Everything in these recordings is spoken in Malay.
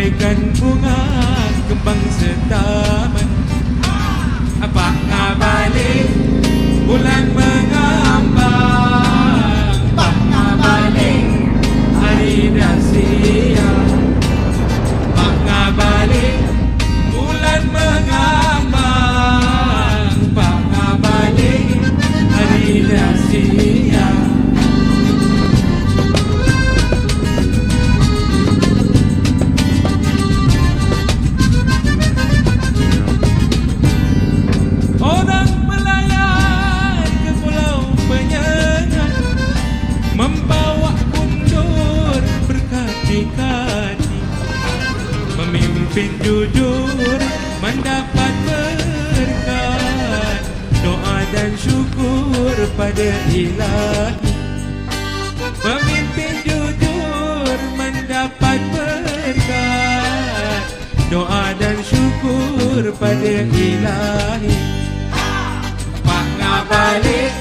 bagaikan bunga kembang setaman. Apakah balik bulan mengambang? Apakah balik hari rahsia? Apakah balik bulan mengambang? Apakah balik hari rahsia? Orang melayar ke pulau penyengat, membawa kundur berkati-kati, memimpin jujur mendapat berkat, doa dan syukur pada ilahi. Memimpin jujur mendapat berkat, doa dan syukur pada ilahi. Balik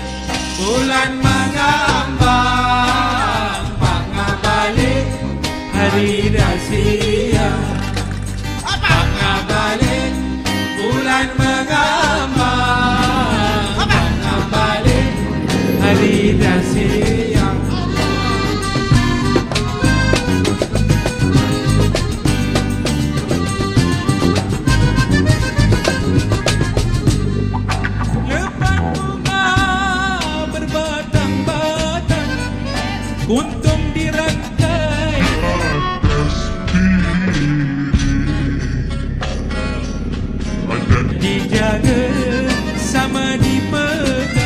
bulan mengambang, apakah balik hari rahsia? Apakah balik bulan mengambang? Apakah balik hari rahsia? Untung dirangkai, dijaga sama dipegang,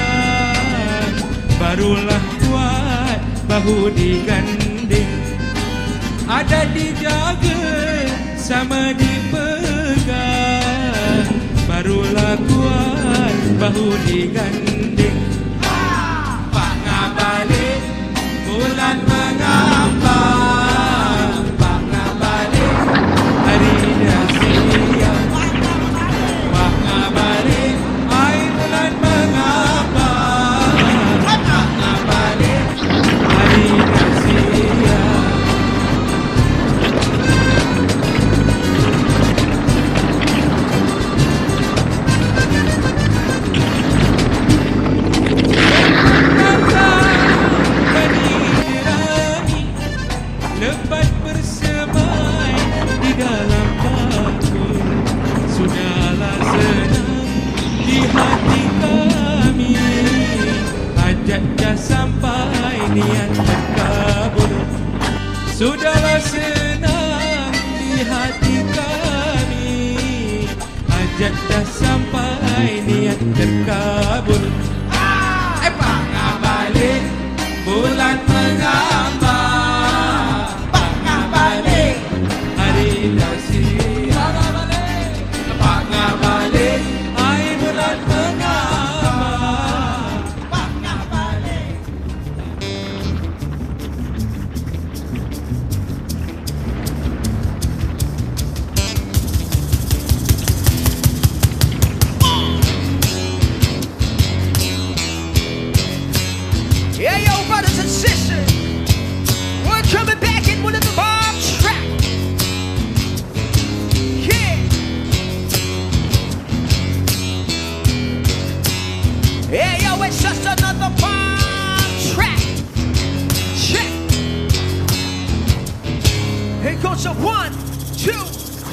barulah kuat bahu diganding. Ada dijaga sama dipegang, barulah kuat bahu diganding. Apakah balik bulan mengambang? Apakah balik hari rahsia? Apakah balik air bulan mengambang? Apakah balik hari rahsia? Lebat bersemai di dalam bakul, sudahlah senang di hati kami. Hajat dah sampai, niat terkabul. Sudahlah senang di hati kami. Hajat dah sampai, niat terkabul. Apakah balik bulan mengambang? Apakah balik air bulan mengambang? Apakah balik? Yeah, yo, brothers and sisters, we're coming back in with the Bombtrack. Hey yo, it's just another Bombtrack. Check. It goes to 1, 2,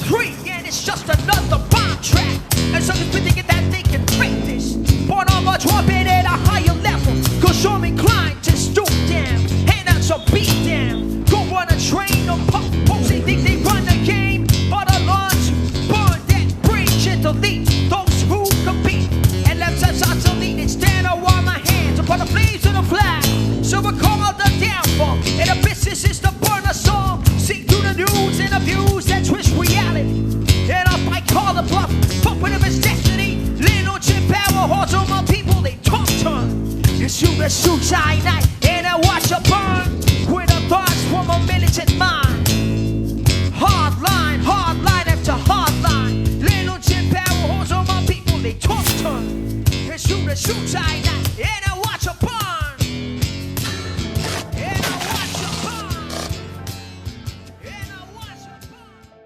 3, and it's just another Bombtrack. And some people thinking that they can break this, but I'm a trumpet at a higher level, cause I'm inclined to stoop down, hand out some beat down. Go on a train or pop, folks they think they run the game, but the ones who burn that bridge into lead, those who compete and left us obsolete. Instead I warm my hands upon the flames of the flag, so we call out the downfall, and the business is to burn us all. See through the news and the views that twist reality, and I fight call the bluff, pumping of his destiny. Little chip power horse on my people, they talk turn. You shoot a shoot night and I watch a burn, with the thoughts from a militant mind. Hard line after hard line. Little chip power horse on my people, they talk turn. You shoot a shoot night and I